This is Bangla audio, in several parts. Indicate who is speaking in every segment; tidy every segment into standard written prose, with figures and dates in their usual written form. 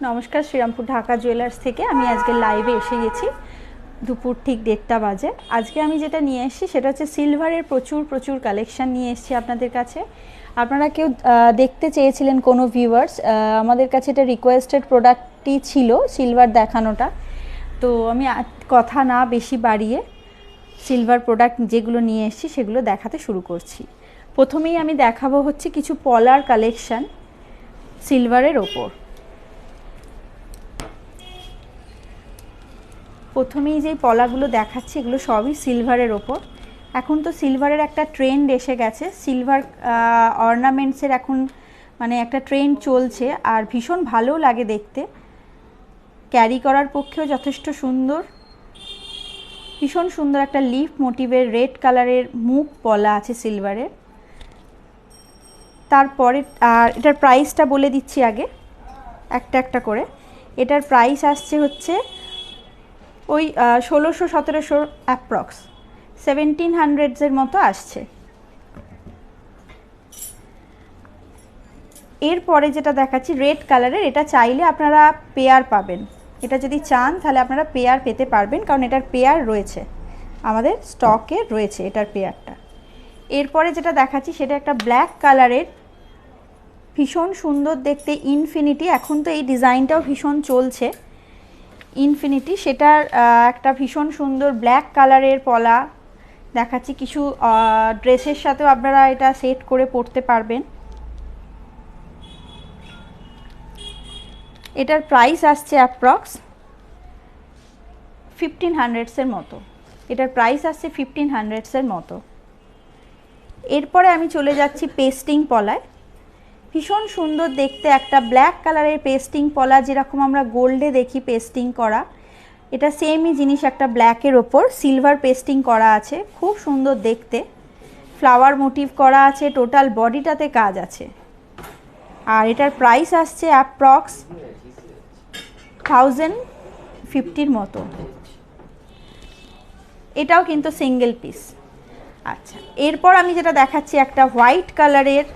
Speaker 1: নমস্কার, শ্রীরামপুর ঢাকা জুয়েলার্স থেকে আমি আজকে লাইভে এসে গেছি। দুপুর ঠিক 1:30 বাজে। আজকে আমি যেটা নিয়ে এসেছি সেটা হচ্ছে সিলভারের প্রচুর কালেকশন নিয়ে এসেছি আপনাদের কাছে। আপনারা কেউ দেখতে চেয়েছিলেন কোনো ভিউয়ার্স, আমাদের কাছে এটা রিকোয়েস্টেড প্রোডাক্টই ছিল সিলভার দেখানোটা। তো আমি কথা না বেশি বাড়িয়ে সিলভার প্রোডাক্ট যেগুলো নিয়ে এসেছি সেগুলো দেখাতে শুরু করছি। প্রথমেই আমি দেখাবো হচ্ছে কিছু পলার কালেকশন সিলভারের ওপর। প্রথমেই যেই পলাগুলো দেখাচ্ছি এগুলো সবই সিলভারের ওপর। এখন তো সিলভারের একটা ট্রেন্ড এসে গেছে, সিলভার অর্নামেন্টসের এখন মানে একটা ট্রেন্ড চলছে, আর ভীষণ ভালো লাগে দেখতে, ক্যারি করার পক্ষেও যথেষ্ট সুন্দর। ভীষণ সুন্দর একটা লিফ মোটিভের রেড কালারের মুখ পলা আছে সিলভারের। তারপরে আর এটার প্রাইসটা বলে দিচ্ছি আগে একটা করে। এটার প্রাইস আসছে হচ্ছে ওই 1600-1700 অ্যাপ্রক্স 1700 মতো আসছে। এরপরে যেটা দেখাচ্ছি রেড কালারের, এটা চাইলে আপনারা পেয়ার পাবেন, এটা যদি চান তাহলে আপনারা পেয়ার পেতে পারবেন, কারণ এটার পেয়ার রয়েছে, আমাদের স্টকে রয়েছে এটার পেয়ারটা। এরপরে যেটা দেখাচ্ছি সেটা একটা ব্ল্যাক কালারের, ভীষণ সুন্দর দেখতে ইনফিনিটি। এখন তো এই ডিজাইনটাও ভীষণ চলছে ইনফিনিটি, সেটার একটা ভীষণ সুন্দর ব্ল্যাক কালারের পলা দেখাচ্ছি। কিছু ড্রেসের সাথেও আপনারা এটা সেট করে পরতে পারবেন। এটার প্রাইস আসছে অ্যাপ্রক্স 1500 মতো। এটার প্রাইস আসছে 1500 মতো। এরপরে আমি চলে যাচ্ছি পেস্টিং পলায়। ভীষণ সুন্দর দেখতে একটা ব্ল্যাক কালারের পেস্টিং পলা, যেরকম আমরা গোল্ডে দেখি পেস্টিং করা, এটা সেমই জিনিস একটা ব্ল্যাকের ওপর সিলভার পেস্টিং করা আছে। খুব সুন্দর দেখতে, ফ্লাওয়ার মোটিভ করা আছে, টোটাল বডিটাতে কাজ আছে। আর এটার প্রাইস আসছে অ্যাপ্রক্স 1050 মতো। এটাও কিন্তু সিঙ্গেল পিস। আচ্ছা, এরপর আমি যেটা দেখাচ্ছি একটা হোয়াইট কালারের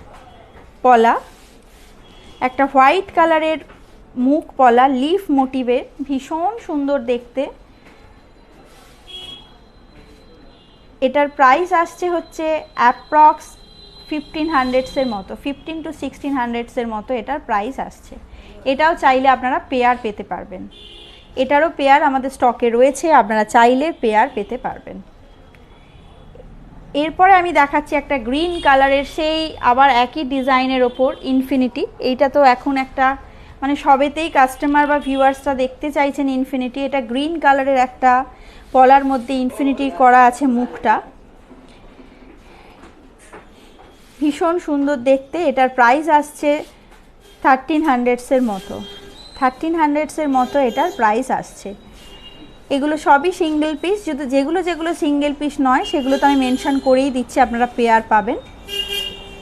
Speaker 1: পলা, একটা হোয়াইট কালারের মুখ পলা লিফ মোটিভের, ভীষণ সুন্দর দেখতে। এটার প্রাইস আসছে হচ্ছে অ্যাপ্রক্স 1500 মতো, 1500 to 1600 মতো এটার প্রাইস আসছে। এটাও চাইলে আপনারা পেয়ার পেতে পারবেন, এটারও পেয়ার আমাদের স্টকে রয়েছে, আপনারা চাইলে পেয়ার পেতে পারবেন। এরপরে আমি দেখাচ্ছি একটা গ্রিন কালারের, সেই আবার একই ডিজাইনের ওপর ইনফিনিটি। এইটা তো এখন একটা মানে সবেতেই কাস্টমার বা ভিউয়ার্সরা দেখতে চাইছেন ইনফিনিটি। এটা গ্রিন কালারের একটা পলার মধ্যে ইনফিনিটি করা আছে মুখটা, ভীষণ সুন্দর দেখতে। এটার প্রাইস আসছে 1300 মতো, 1300 মতো এটার প্রাইস আসছে। এগুলো সবই সিঙ্গেল পিস, যদি যেগুলো সিঙ্গেল পিস নয় সেগুলো তো আমি মেনশন করেই দিচ্ছি, আপনারা পেয়ার পাবেন,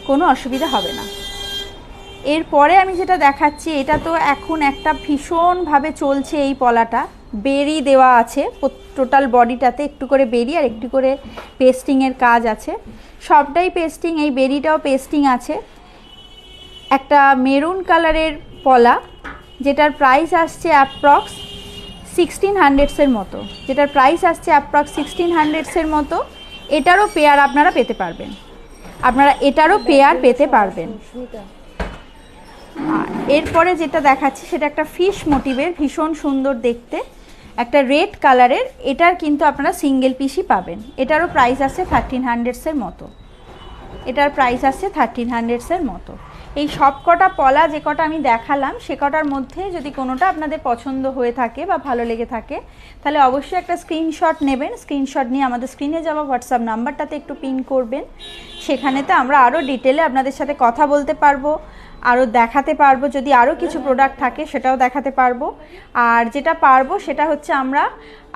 Speaker 1: কোনো অসুবিধা হবে না। এরপরে আমি যেটা দেখাচ্ছি এটা তো এখন একটা ভীষণভাবে চলছে এই পলাটা, বেরি দেওয়া আছে টোটাল বডিটাতে, একটু করে বেরি আর একটু করে পেস্টিংয়ের কাজ আছে, সবটাই পেস্টিং, এই বেরিটাও পেস্টিং আছে। একটা মেরুন কালারের পলা, যেটার প্রাইস আসছে অ্যাপ্রক্স 1600 মতো, যেটার প্রাইস আসছে অ্যাপ্রক্স 1600 মতো। এটারও পেয়ার আপনারা পেতে পারবেন, আপনারা এটারও পেয়ার পেতে পারবেন। এরপরে যেটা দেখাচ্ছি সেটা একটা ফিশ মোটিভের, ভীষণ সুন্দর দেখতে, একটা রেড কালারের, এটার কিন্তু আপনারা সিঙ্গেল পিসই পাবেন। এটারও প্রাইস আসছে 1300 মতো, এটার প্রাইস আসছে 1300 মতো। এই সব কটা পলা যে কটা আমি দেখালাম সে কটার মধ্যে যদি কোনোটা আপনাদের পছন্দ হয়ে থাকে বা ভালো লেগে থাকে তাহলে অবশ্যই একটা স্ক্রিনশট নেবেন। স্ক্রিনশট নিয়ে আমাদের স্ক্রিনে যাওয়া হোয়াটসঅ্যাপ নাম্বারটাতে একটু পিন করবেন, সেখানেতে আমরা আরও ডিটেলে আপনাদের সাথে কথা বলতে পারবো, আরও দেখাতে পারবো, যদি আরও কিছু প্রোডাক্ট থাকে সেটাও দেখাতে পারবো। আর যেটা পারবো সেটা হচ্ছে আমরা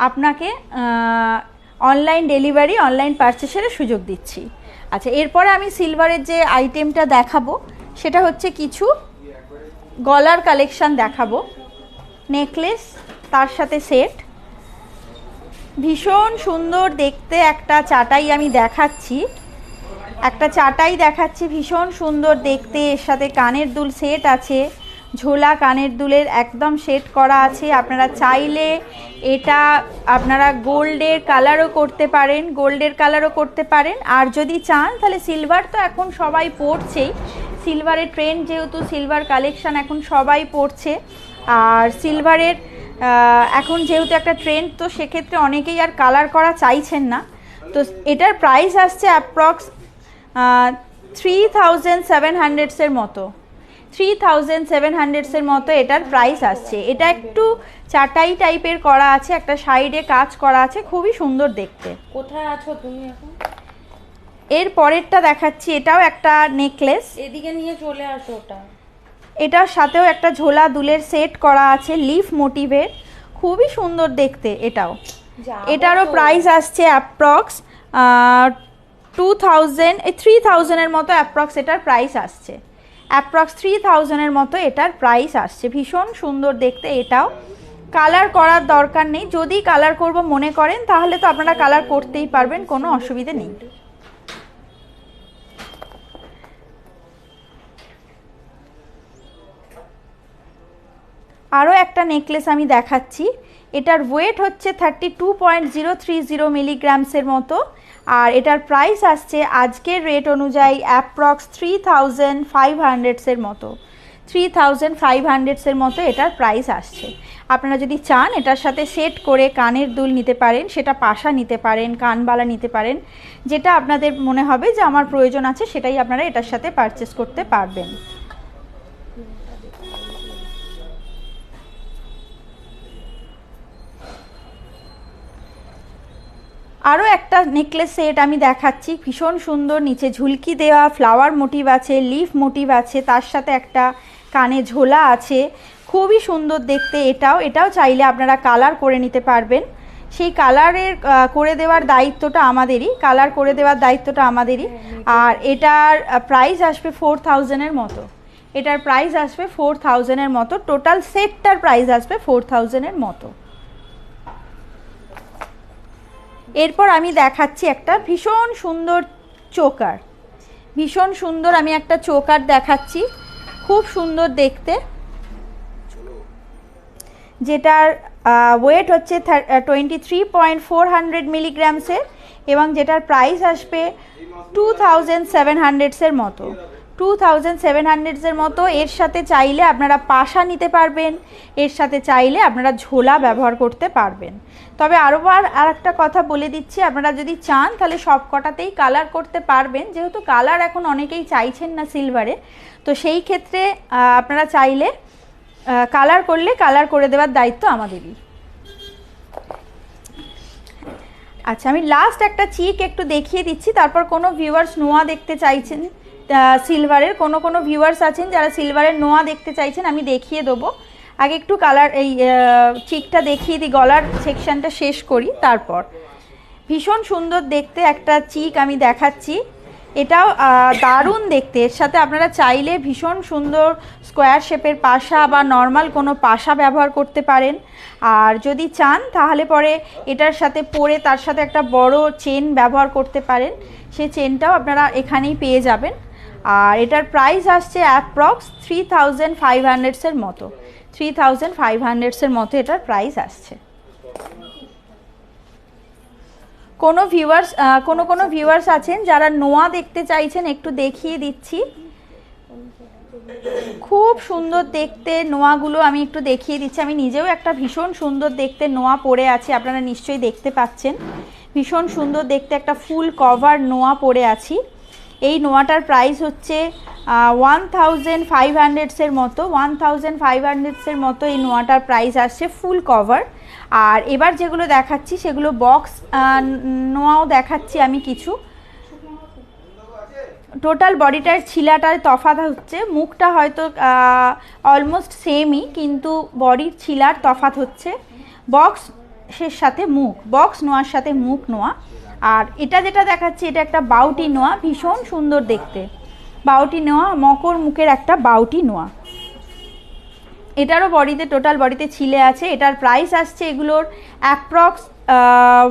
Speaker 1: আপনাকে অনলাইন ডেলিভারি, অনলাইন পারচেসের সুযোগ দিচ্ছি। আচ্ছা, এরপরে আমি সিলভারের যে আইটেমটা দেখাবো সেটা হচ্ছে কিছু গলার কালেকশান দেখাবো, নেকলেস তার সাথে সেট, ভীষণ সুন্দর দেখতে একটা চাটাই আমি দেখাচ্ছি, একটা চাটাই দেখাচ্ছি, ভীষণ সুন্দর দেখতে, এর সাথে কানের দুল সেট আছে, ঝোলা কানের দুলের একদম সেট করা আছে। আপনারা চাইলে এটা আপনারা গোল্ডের কালারও করতে পারেন, আর যদি চান তাহলে সিলভার তো এখন সবাই পরছেই, সিলভারের ট্রেন্ড যেহেতু, সিলভার কালেকশান এখন সবাই পরছে, আর সিলভারের এখন যেহেতু একটা ট্রেন্ড, তো সেক্ষেত্রে অনেকেই আর কালার করা চাইছেন না। তো এটার প্রাইস আসছে অ্যাপ্রক্স 3700 মতো, 3700 মতো এটার প্রাইস আসছে। এটা একটু চাটাই টাইপের করা আছে, একটা সাইডে কাজ করা আছে, খুবই সুন্দর দেখতে।
Speaker 2: কোথায় আছো তুমি এখন?
Speaker 1: এর পরেরটা দেখাচ্ছি, এটাও একটা নেকলেস,
Speaker 2: এদিকে নিয়ে চলে আসো।
Speaker 1: এটার সাথেও একটা ঝোলা দুলের সেট করা আছে লিফ মোটিভের, খুবই সুন্দর দেখতে এটাও। এটারও প্রাইস আসছে অ্যাপ্রক্স 3000-এর মতো অ্যাপ্রক্স এটার প্রাইস আসছে, অ্যাপ্রক্স 3000-এর মতো এটার প্রাইস আসছে। ভীষণ সুন্দর দেখতে এটাও। কালার করার দরকার নেই, যদি কালার করব মনে করেন তাহলে তো আপনারা কালার করতেই পারবেন, কোনো অসুবিধে নেই। আরও একটা নেকলেস আমি দেখাচ্ছি, এটার ওয়েট হচ্ছে 32.030 মিলিগ্রামসের মতো, আর এটার প্রাইস আসছে আজকের রেট অনুযায়ী অ্যাপ্রক্স 3500-এর মতো, 3500-এর মতো এটার প্রাইস আসছে। আপনারা যদি চান এটার সাথে সেট করে কানের দুল নিতে পারেন, সেটা পাশা নিতে পারেন, কানবালা নিতে পারেন, যেটা আপনাদের মনে হবে যে আমার প্রয়োজন আছে সেটাই আপনারা এটার সাথে পারচেস করতে পারবেন। আরও একটা নেকলেস সেট আমি দেখাচ্ছি, ভীষণ সুন্দর, নিচে ঝুলকি দেওয়া, ফ্লাওয়ার মোটিভ আছে, লিফ মোটিভ আছে, তার সাথে একটা কানে ঝোলা আছে, খুবই সুন্দর দেখতে এটাও চাইলে আপনারা কালার করে নিতে পারবেন। সেই কালারের করে দেওয়ার দায়িত্বটা আমাদেরই, আর এটার প্রাইস আসবে 4000-এর মতো, এটার প্রাইস আসবে 4000-এর মতো, টোটাল সেটটার প্রাইস আসবে 4000-এর মতো। এরপর আমি দেখাচ্ছি একটা ভীষণ সুন্দর চোকার, ভীষণ সুন্দর আমি একটা চোকার দেখাচ্ছি, খুব সুন্দর দেখতে, যেটার ওয়েট হচ্ছে 23.400 মিলিগ্রামসের, এবং যেটার প্রাইস আসবে 2700-এর মতো, 2700-এর মতো। এর সাথে চাইলে আপনারা পাশা নিতে পারবেন, এর সাথে চাইলে আপনারা ঝোলা ব্যবহার করতে পারবেন। তবে আর একটা কথা বলে দিচ্ছি, আপনারা যদি চান তাহলে সব কটাতেই কালার করতে পারবেন, যেহেতু কালার এখন অনেকেই চাইছেন না সিলভারে, তো সেই ক্ষেত্রে আপনারা চাইলে কালার করলে কালার করে দেওয়ার দায়িত্ব আমাদেরই। আচ্ছা, আমি লাস্ট একটা চিক একটু দেখিয়ে দিচ্ছি, তারপর কোনো ভিউয়ার্স নোয়া দেখতে চাইছেন সিলভারের, কোনো ভিউয়ার্স আছেন যারা সিলভারের নোয়া দেখতে চাইছেন, আমি দেখিয়ে দেবো। আগে একটু কালার এই চিকটা দেখিয়ে দিই, গলার সেকশনটা শেষ করি, তারপর ভীষণ সুন্দর দেখতে একটা চিক আমি দেখাচ্ছি, এটাও দারুণ দেখতে। এর সাথে আপনারা চাইলে ভীষণ সুন্দর স্কোয়ার শেপের পাশা বা নর্মাল কোনো পাশা ব্যবহার করতে পারেন, আর যদি চান তাহলে পরে এটার সাথে পরে তার সাথে একটা বড় চেন ব্যবহার করতে পারেন, সেই চেনটাও আপনারা এখানেই পেয়ে যাবেন। আর এটার প্রাইস আসছে অ্যাপ্রক্স 3500-এর মতো, 3500-এর মতো এটার প্রাইস আসছে। কোনো ভিউয়ার্স আছেন যারা নোয়া দেখতে চাইছেন, একটু দেখিয়ে দিচ্ছি, খুব সুন্দর দেখতে নোয়াগুলো আমি একটু দেখিয়ে দিচ্ছি। আমি নিজেও একটা ভীষণ সুন্দর দেখতে নোয়া পরে আছি, আপনারা নিশ্চয়ই দেখতে পাচ্ছেন, ভীষণ সুন্দর দেখতে একটা ফুল কভার নোয়া পরে আছি। এই নোয়াটার প্রাইস হচ্ছে 1500-এর মতো, 1500-এর মতো এই নোয়াটার প্রাইস আসছে ফুল কভার। আর এবার যেগুলো দেখাচ্ছি সেগুলো বক্স নোয়াও দেখাচ্ছি আমি কিছু। টোটাল বডিটার ছিলাটার তফাৎ হচ্ছে, মুখটা হয়তো অলমোস্ট সেমই, কিন্তু বডির ছিলার তফাৎ হচ্ছে বক্সের সাথে মুখ, বক্স নোয়ার সাথে মুখ নোয়া। আর এটা যেটা দেখাচ্ছি এটা একটা বাউটি নোয়া, ভীষণ সুন্দর দেখতে, বাউটি নোয়া, মকর মুখের একটা বাউটি নোয়া। এটারও বডিতে টোটাল বডিতে ছিলে আছে। এটার প্রাইস আসছে এগুলোর অ্যাপ্রক্স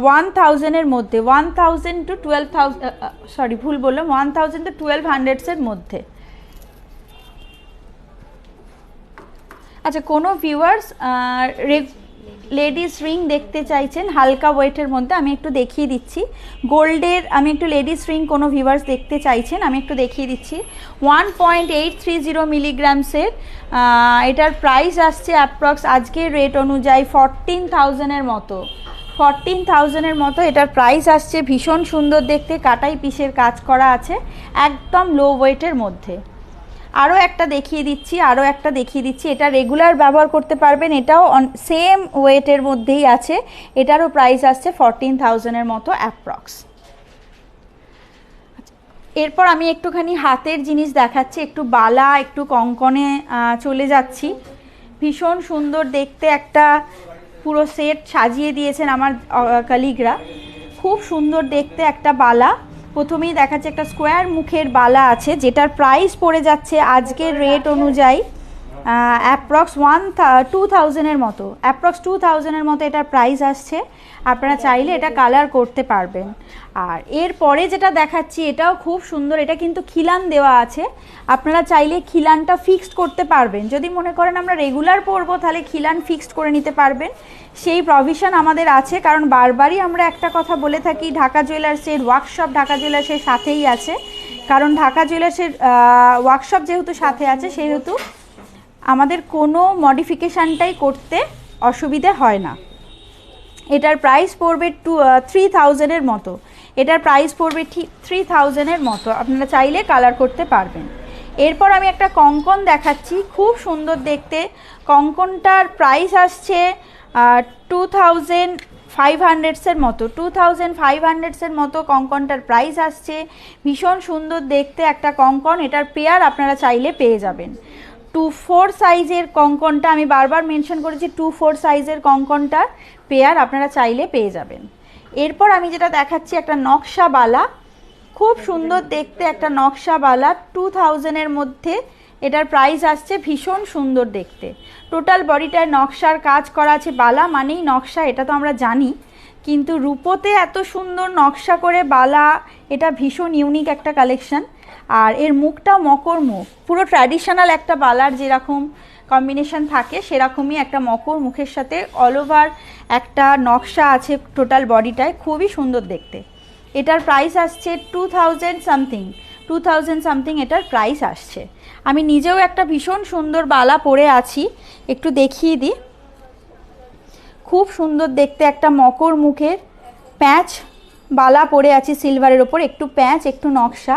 Speaker 1: 1000-এর মধ্যে, 1000 to 12,000, সরি ভুল বললাম, 1000 to 1200-এর মধ্যে। আচ্ছা, কোনো ভিউয়ার্স লেডিস রিং দেখতে চাইছেন হালকা ওয়েটের মধ্যে, আমি একটু দেখিয়ে দিচ্ছি। গোল্ডের আমি একটু লেডিস রিং কোনো ভিউয়ার্স দেখতে চাইছেন, আমি একটু দেখিয়ে দিচ্ছি। 1.830 মিলিগ্রামসের, এটার প্রাইস আসছে অ্যাপ্রক্স আজকের রেট অনুযায়ী 14,000-এর মতো। 14,000-এর মতো এটার প্রাইস আসছে। ভীষণ সুন্দর দেখতে, কাটাই পিসের কাজ করা আছে, একদম লো ওয়েটের মধ্যে। আরও একটা দেখিয়ে দিচ্ছি, এটা রেগুলার ব্যবহার করতে পারবেন, এটাও সেম ওয়েটের মধ্যেই আছে। এটারও প্রাইস আসছে 14,000-এর মতো অ্যাপ্রক্স। এরপর আমি একটুখানি হাতের জিনিস দেখাচ্ছি, একটু বালা, একটু কঙ্কনে চলে যাচ্ছি। ভীষণ সুন্দর দেখতে একটা পুরো সেট সাজিয়ে দিয়েছেন আমার কলিগরা। খুব সুন্দর দেখতে একটা বালা। প্রথমেই দেখাচ্ছে একটা স্কোয়ার মুখের বালা আছে, যেটার প্রাইস পড়ে যাচ্ছে আজকের রেট অনুযায়ী অ্যাপ্রক্স 2,000-এর মতো, অ্যাপ্রক্স 2,000-এর মতো এটার প্রাইস আসছে। আপনারা চাইলে এটা কালার করতে পারবেন। আর এরপরে যেটা দেখাচ্ছি এটাও খুব সুন্দর, এটা কিন্তু খিলান দেওয়া আছে। আপনারা চাইলে খিলানটা ফিক্সড করতে পারবেন, যদি মনে করেন আমরা রেগুলার পরবো তাহলে খিলান ফিক্সড করে নিতে পারবেন, সেই প্রভিশন আমাদের আছে। কারণ বারবারই আমরা একটা কথা বলে থাকি, ঢাকা জুয়েলার্সের ওয়ার্কশপ ঢাকা জুয়েলার্সের সাথেই আছে। কারণ ঢাকা জুয়েলার্সের ওয়ার্কশপ যেহেতু সাথে আছে, সেহেতু আমাদের কোনো মডিফিকেশানটাই করতে অসুবিধে হয় না। এটার প্রাইস পড়বে 3,000-এর মতো, এটার প্রাইস পড়বে ঠিক 3,000-এর মতো। আপনারা চাইলে কালার করতে পারবেন। এরপর আমি একটা কঙ্কন দেখাচ্ছি, খুব সুন্দর দেখতে। কঙ্কনটার প্রাইস আসছে 2,500-এর মতো, 2,500-এর মতো কঙ্কনটার প্রাইস আসছে। ভীষণ সুন্দর দেখতে একটা কঙ্কন, এটার পেয়ার আপনারা চাইলে পেয়ে যাবেন। 2-4 সাইজের কঙ্কনটা, আমি বারবার মেনশন করেছি 2-4 সাইজের কঙ্কনটার পেয়ার আপনারা চাইলে পেয়ে যাবেন। এরপর আমি যেটা দেখাচ্ছি একটা নকশা বালা, খুব সুন্দর দেখতে একটা নকশা বালা, 2,000-এর মধ্যে এটার প্রাইস আসছে। ভীষণ সুন্দর দেখতে, টোটাল বডিটায় নকশার কাজ করা আছে। বালা মানেই নকশা, এটা তো আমরা জানি, কিন্তু রূপোতে এত সুন্দর নকশা করে বালা, এটা ভীষণ ইউনিক একটা কালেকশন। আর এর মুখটা মকর মুখ, পুরো ট্র্যাডিশনাল একটা বালার যেরকম কম্বিনেশন থাকে সেরকমই একটা মকর মুখের সাথে অল ওভার একটা নকশা আছে টোটাল বডিটায়, খুবই সুন্দর দেখতে। এটার প্রাইস আসছে 2,000 সামথিং এটার প্রাইস আসছে। আমি নিজেও একটা ভীষণ সুন্দর বালা পরে আছি, একটু দেখিয়ে দিই। খুব সুন্দর দেখতে একটা মকর মুখের প্যাঁচ বালা পরে আছি সিলভারের ওপর, একটু প্যাঁচ একটু নকশা।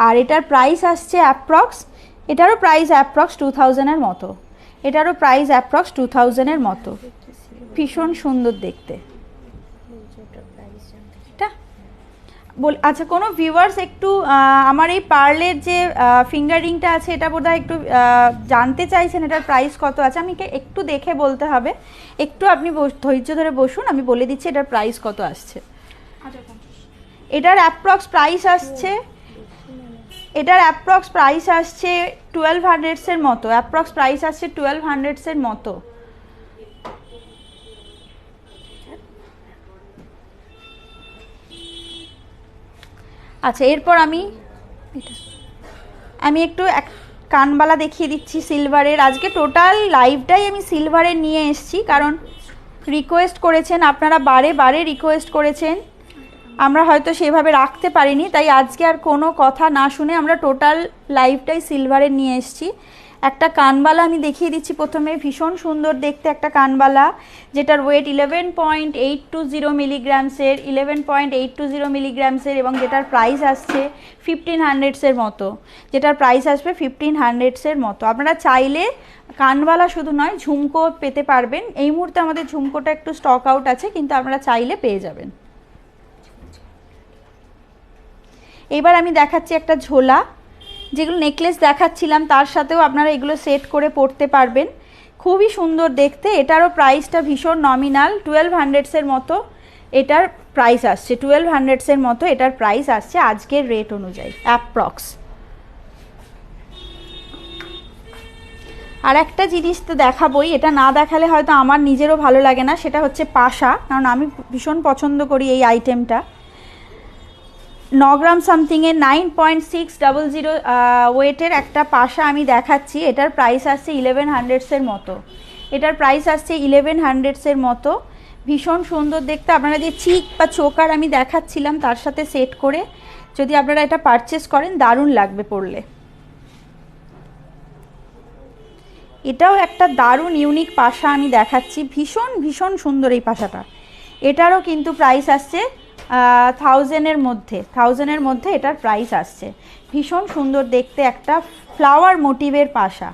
Speaker 1: আর এটার প্রাইস আসছে অ্যাপ্রক্স, এটারও প্রাইস অ্যাপ্রক্স 2,000-এর মতো, এটারও প্রাইস অ্যাপ্রক্স 2,000-এর মতো। ভীষণ সুন্দর দেখতে এটা। আচ্ছা, কোনো ভিউয়ার্স একটু আমার এই পার্লের যে ফিঙ্গার রিংটা আছে এটা বোধহয় একটু জানতে চাইছেন এটার প্রাইস কত আছে। আমি একটু দেখে বলতে হবে, একটু আপনি ধৈর্য ধরে বসুন, আমি বলে দিচ্ছি এটার প্রাইস কত আসছে। এটার অ্যাপ্রক্স প্রাইস আসছে, এটার অ্যাপ্রক্স প্রাইস আসছে 1,200-এর মতো, অ্যাপ্রক্স প্রাইস আসছে 1,200-এর মতো। আচ্ছা, এরপর আমি একটু কানবালা দেখিয়ে দিচ্ছি সিলভারের। আজকে টোটাল লাইভটাই আমি সিলভারের নিয়ে এসেছি, কারণ রিকোয়েস্ট করেছেন আপনারা, বারে বারে রিকোয়েস্ট করেছেন, আমরা হয়তো সেভাবে রাখতে পারিনি, তাই আজকে আর কোনো কথা না শুনে আমরা টোটাল লাইভটাই সিলভারের নিয়ে এসেছি। একটা কানবালা আমি দেখিয়ে দিচ্ছি প্রথমে, ভীষণ সুন্দর দেখতে একটা কানবালা, যেটার ওয়েট 11.820 মিলিগ্রামসের, 11.820 মিলিগ্রামসের, এবং যেটার প্রাইস আসছে 1,500-এর মতো, যেটার প্রাইস আসবে 1,500-এর মতো। আপনারা চাইলে কানবালা শুধু নয় ঝুমকো পেতে পারবেন। এই মুহূর্তে আমাদের ঝুমকোটা একটু স্টক আউট আছে, কিন্তু আপনারা চাইলে পেয়ে যাবেন। এবার আমি দেখাচ্ছি একটা ঝোলা, যেগুলো নেকলেস দেখাচ্ছিলাম তার সাথেও আপনারা এগুলো সেট করে পরতে পারবেন, খুবই সুন্দর দেখতে। এটারও প্রাইসটা ভীষণ নমিনাল, 1,200-এর মতো এটার প্রাইস আসছে, 1,200-এর মতো এটার প্রাইস আসছে আজকের রেট অনুযায়ী অ্যাপ্রক্স। আর একটা জিনিস তো দেখাবই, এটা না দেখালে হয়তো আমার নিজেরও ভালো লাগে না, সেটা হচ্ছে পাশা, কারণ আমি ভীষণ পছন্দ করি এই আইটেমটা। 9 গ্রাম সামথিংয়ের 9.600 ওয়েটের একটা পাশা আমি দেখাচ্ছি। এটার প্রাইস আসছে 1100 মতো। এটার প্রাইস আসছে 1100 মতো। ভীষণ সুন্দর দেখতে। আপনারা যে চিক বা চোকার আমি দেখাচ্ছিলাম তার সাথে সেট করে যদি আপনারা এটা পারচেস করেন দারুণ লাগবে পরলে। এটাও একটা দারুণ ইউনিক পাশা আমি দেখাচ্ছি, ভীষণ ভীষণ সুন্দর এই পাশাটা। এটারও কিন্তু প্রাইস আসছে 1000-এর মধ্যে এটার প্রাইস আসছে। ভীষণ সুন্দর দেখতে একটা ফ্লাওয়ার মোটিভের পাশা।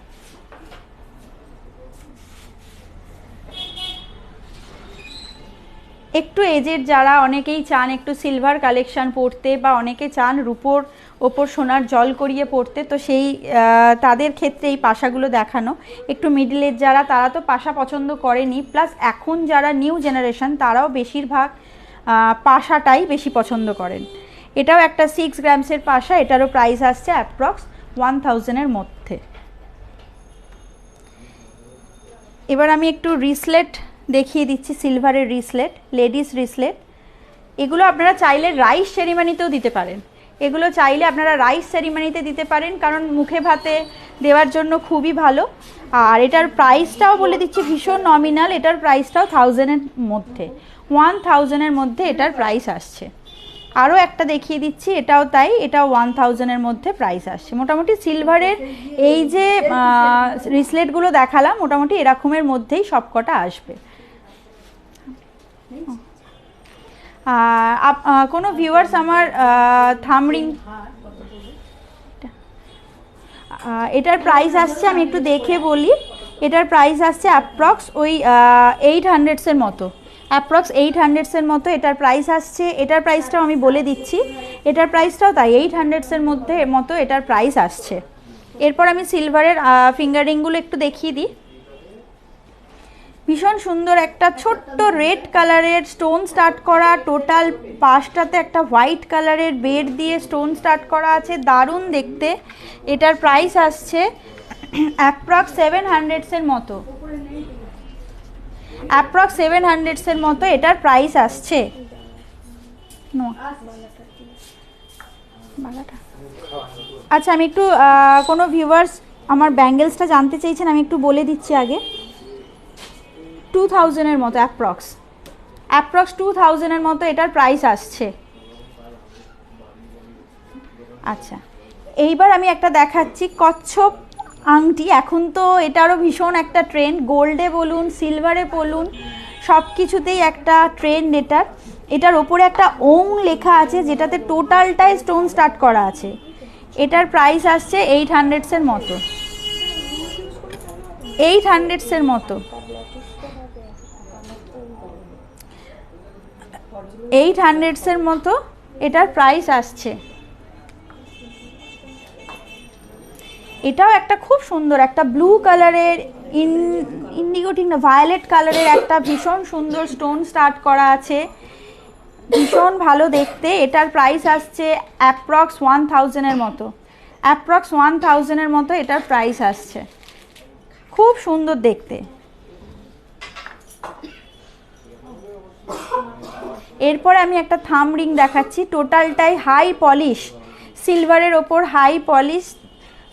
Speaker 1: একটু এজের যারা অনেকেই চান একটু সিলভার কালেকশন পরতে, বা অনেকে চান রূপোর ওপর সোনার জল করিয়ে পরতে, তো সেই তাদের ক্ষেত্রে এই পাশাগুলো দেখানো। একটু মিডল এজ যারা, তারা তো পাশা পছন্দ করেনি, প্লাস এখন যারা নিউ জেনারেশন তারাও বেশিরভাগ পাশাটাই বেশি পছন্দ করেন। এটাও একটা 6 গ্রামসের পাশা। এটারও প্রাইস আসছে অ্যাপ্রক্স 1000-এর মধ্যে। এবার আমি একটু রিসলেট দেখিয়ে দিচ্ছি, সিলভারের রিসলেট, লেডিস রিসলেট। এগুলো আপনারা চাইলে রাইস সেরিমানিতেও দিতে পারেন। এগুলো চাইলে আপনারা রাইস সেরিমানিতে দিতে পারেন, কারণ মুখে ভাতে দেওয়ার জন্য খুবই ভালো। আর এটার প্রাইসটাও বলে দিচ্ছি ভীষণ নমিনাল। এটার প্রাইসটাও 1000-এর মধ্যে, 1000-এর মধ্যে এটার প্রাইস আসছে। আরও একটা দেখিয়ে দিচ্ছি, এটাও তাই, এটাও 1000-এর মধ্যে প্রাইস আসছে। মোটামুটি সিলভারের এই যে রিসলেটগুলো দেখালাম মোটামুটি এরকমের মধ্যেই সবকটা আসবে। কোনো ভিউয়ার্স আমার থাম্ব রিং, এটার প্রাইস আসছে, আমি একটু দেখে বলি, এটার প্রাইস আসছে অ্যাপ্রক্স ওই 800-এর মতো, অ্যাপ্রক্স 800-এর মতো এটার প্রাইস আসছে। এটার প্রাইসটাও আমি বলে দিচ্ছি, এটার প্রাইসটাও তাই 800-এর মতো এটার প্রাইস আসছে। এরপর আমি সিলভারের ফিঙ্গার রিংগুলো একটু দেখিয়ে দিই। ভীষণ সুন্দর একটা ছোট্ট রেড কালারের স্টোন স্টার্ট করা, টোটাল পাশটাতে একটা হোয়াইট কালারের বেড দিয়ে স্টোন স্টার্ট করা আছে, দারুণ দেখতে। এটার প্রাইস আসছে অ্যাপ্রক্স 700-এর মতো, অ্যাপ্রক্স 700-এর মতো এটার প্রাইস আসছে। আচ্ছা, আমি একটু কোনো ভিউয়ার্স আমার ব্যাঙ্গেলসটা জানতে চাইছেন, আমি একটু বলে দিচ্ছি আগে। 2000-এর মতো অ্যাপ্রক্স 2000-এর মতো এটার প্রাইস আসছে। আচ্ছা, এইবার আমি একটা দেখাচ্ছি কচ্ছপ আংটি। এখন তো এটারও ভীষণ একটা ট্রেন্ড, গোল্ডে বলুন সিলভারে বলুন সব কিছুতেই একটা ট্রেন্ড এটার ওপরে একটা ওং লেখা আছে, যেটাতে টোটালটাই স্টোন স্টার্ট করা আছে। এটার প্রাইস আসছে 800-এর মতো, 800-এর মতো, 800-এর মতো এটার প্রাইস আসছে। এটাও একটা খুব সুন্দর একটা ব্লু কালারের, ইন্ডিগো ঠিক না, ভায়োলেট কালারের একটা ভীষণ সুন্দর স্টোন স্টার্ট করা আছে, ভীষণ ভালো দেখতে। এটার প্রাইস আসছে অ্যাপ্রক্স 1000-এর মতো, অ্যাপ্রক্স 1000-এর মতো এটার প্রাইস আসছে। খুব সুন্দর দেখতে। এরপরে আমি একটা থাম্ব রিং দেখাচ্ছি, টোটালটাই হাই পলিশ, সিলভারের ওপর হাই পলিশ,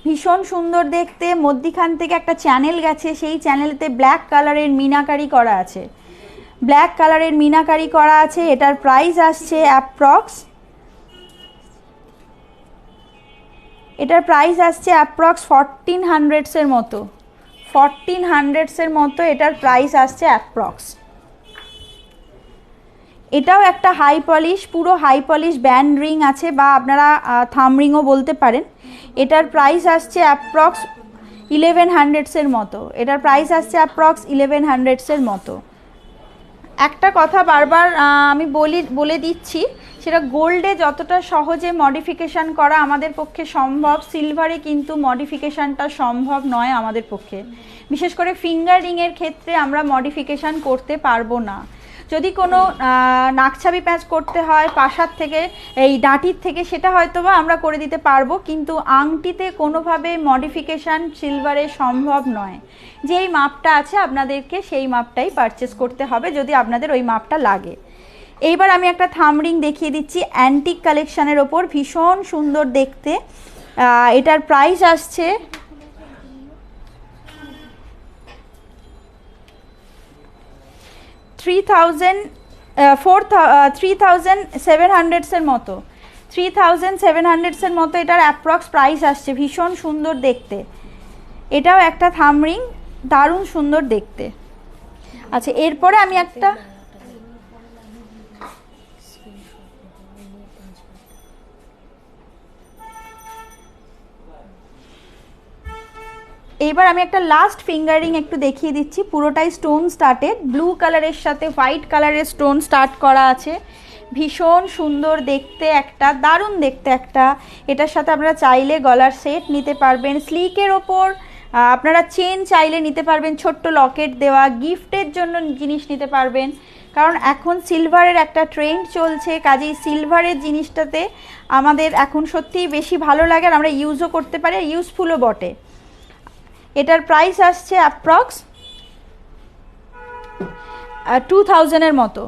Speaker 1: ভীষণ সুন্দর দেখতে। মধ্যিখান থেকে একটা চ্যানেল গেছে, সেই চ্যানেলেতে ব্ল্যাক কালারের মিনাকারি করা আছে, ব্ল্যাক কালারের মিনাকারি করা আছে। এটার প্রাইস আসছে অ্যাপ্রক্স, এটার প্রাইস আসছে অ্যাপ্রক্স 1400-এর মতো, 1400-এর মতো এটার প্রাইস আসছে অ্যাপ্রক্স। এটাও একটা হাই পলিশ, পুরো হাই পলিশ ব্যান্ড রিং আছে, বা আপনারা থাম্ব রিংও বলতে পারেন। এটার প্রাইস আসছে অ্যাপ্রক্স 1100-এর মতো, এটার প্রাইস আসছে অ্যাপ্রক্স 1100-এর মতো। একটা কথা বারবার আমি বলে দিচ্ছি, সেটা গোল্ডে যতটা সহজে মডিফিকেশান করা আমাদের পক্ষে সম্ভব, সিলভারে কিন্তু মডিফিকেশানটা সম্ভব নয় আমাদের পক্ষে। বিশেষ করে ফিঙ্গার রিংয়ের ক্ষেত্রে আমরা মডিফিকেশান করতে পারবো না। যদি কোনো নাকছাবি প্যাচ করতে হয় পাশার থেকে, এই ডাঁটির থেকে, সেটা হয়তো বা আমরা করে দিতে পারবো, কিন্তু আংটিতে কোনোভাবে মডিফিকেশান সিলভারে সম্ভব নয়। যেই মাপটা আছে আপনাদেরকে সেই মাপটাই পারচেস করতে হবে, যদি আপনাদের ওই মাপটা লাগে। এইবার আমি একটা থাম রিং দেখিয়ে দিচ্ছি অ্যান্টিক কালেকশানের ওপর, ভীষণ সুন্দর দেখতে। এটার প্রাইস আসছে 3700 মতো, 3700 মতো এটার অ্যাপ্রক্স প্রাইস আসছে। ভীষণ সুন্দর দেখতে, এটাও একটা থাম রিং, দারুণ সুন্দর দেখতে। আচ্ছা, এরপরে আমি একটা এইবার আমি একটা লাস্ট ফিঙ্গার রিং একটু দেখিয়ে দিচ্ছি, পুরোটাই স্টোন স্টার্টেড, ব্লু কালারের সাথে হোয়াইট কালারের স্টোন স্টার্ট করা আছে। ভীষণ সুন্দর দেখতে একটা, দারুণ দেখতে একটা। এটার সাথে আপনারা চাইলে গলার সেট নিতে পারবেন, স্লিকের ওপর আপনারা চেন চাইলে নিতে পারবেন, ছোট্ট লকেট দেওয়া, গিফটের জন্য জিনিস নিতে পারবেন। কারণ এখন সিলভারের একটা ট্রেন্ড চলছে, কাজেই সিলভারের জিনিসটাতে আমাদের এখন সত্যিই বেশি ভালো লাগে, আর আমরা ইউজও করতে পারি, ইউজফুলও বটে। এটার প্রাইস আসছে অ্যাপ্রক্স 2000-এর মতো,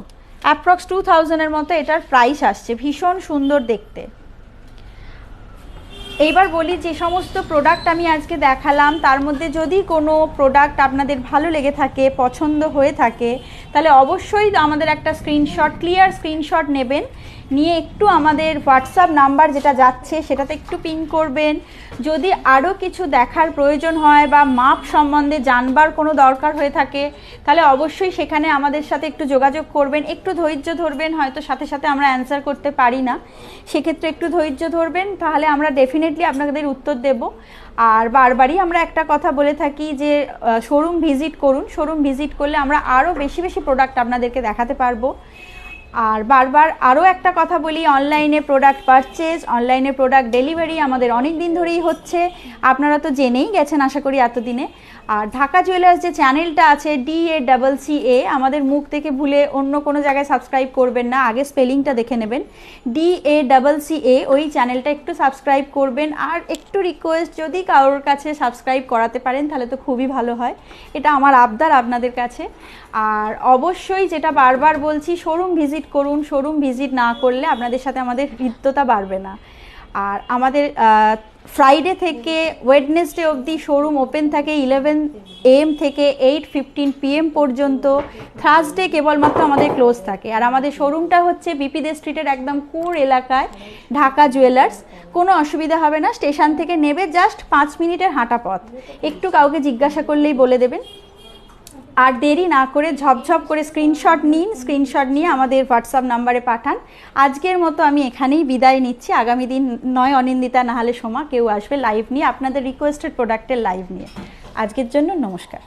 Speaker 1: অ্যাপ্রক্স 2000-এর মতো এটার প্রাইস আসছে। ভীষণ সুন্দর দেখতে। এইবার বলি, যে সমস্ত প্রোডাক্ট আমি আজকে দেখালাম তার মধ্যে যদি কোনো প্রোডাক্ট আপনাদের ভালো লেগে থাকে, পছন্দ হয়ে থাকে, তাহলে অবশ্যই আমাদের একটা স্ক্রিনশট, ক্লিয়ার স্ক্রিনশট নেবেন, নিয়ে একটু আমাদের হোয়াটসঅ্যাপ নাম্বার যেটা যাচ্ছে সেটাতে একটু পিন করবেন। যদি আরও কিছু দেখার প্রয়োজন হয় বা মাপ সম্বন্ধে জানবার কোনো দরকার হয়ে থাকে, তাহলে অবশ্যই সেখানে আমাদের সাথে একটু যোগাযোগ করবেন, একটু ধৈর্য ধরবেন, হয়তো সাথে সাথে আমরা অ্যান্সার করতে পারি না, সেক্ষেত্রে একটু ধৈর্য ধরবেন, তাহলে আমরা ডেফিনেটলি আপনাদের উত্তর দেব। আর বারবারই আমরা একটা কথা বলে থাকি যে শোরুম ভিজিট করুন, শোরুম ভিজিট করলে আমরা আরও বেশি বেশি প্রোডাক্ট আপনাদেরকে দেখাতে পারবো। আর বারবার আরও একটা কথা বলি, অনলাইনে প্রোডাক্ট পারচেজ, অনলাইনে প্রোডাক্ট ডেলিভারি আমাদের অনেক দিন ধরেই হচ্ছে, আপনারা তো জেনেই গেছেন আশা করি এতদিনে। আর ঢাকা জুয়েলার্স যে চ্যানেলটা আছে DACCA, আমাদের মুখ থেকে ভুলে অন্য কোনো জায়গায় সাবস্ক্রাইব করবেন না, আগে স্পেলিংটা দেখে নেবেন, DACCA, ওই চ্যানেলটা একটু সাবস্ক্রাইব করবেন। আর একটু রিকোয়েস্ট, যদি কারোর কাছে সাবস্ক্রাইব করাতে পারেন তাহলে তো খুবই ভালো হয়, এটা আমার আবদার আপনাদের কাছে। আর অবশ্যই যেটা বারবার বলছি, শোরুম ভিজিট করুন, শোরুম ভিজিট না করলে আপনাদের সাথে আমাদের হৃদ্যতা বাড়বে না। আর আমাদের ফ্রাইডে থেকে ওয়েডনেসডে অবধি শোরুম ওপেন থাকে 11 AM থেকে 8:15 PM পর্যন্ত। থার্সডে কেবলমাত্র আমাদের ক্লোজ থাকে। আর আমাদের শোরুমটা হচ্ছে বিপি দে স্ট্রিটের একদম কোর এলাকায়, ঢাকা জুয়েলার্স। কোনো অসুবিধা হবে না, স্টেশন থেকে নেবে জাস্ট 5 মিনিটের হাঁটা পথ, একটু কাউকে জিজ্ঞাসা করলেই বলে দেবেন। আর দেরি না করে ঝপঝপ করে স্ক্রিনশট নিন, স্ক্রিনশট নিয়ে আমাদের হোয়াটসঅ্যাপ নাম্বারে পাঠান। আজকের মতো আমি এখানেই বিদায় নিচ্ছি, আগামী দিন নয় অনিন্দিতা না হলে সোমা কেউ আসবে লাইভ নিয়ে, আপনাদের রিকোয়েস্টেড প্রোডাক্টের লাইভ নিয়ে। আজকের জন্য নমস্কার।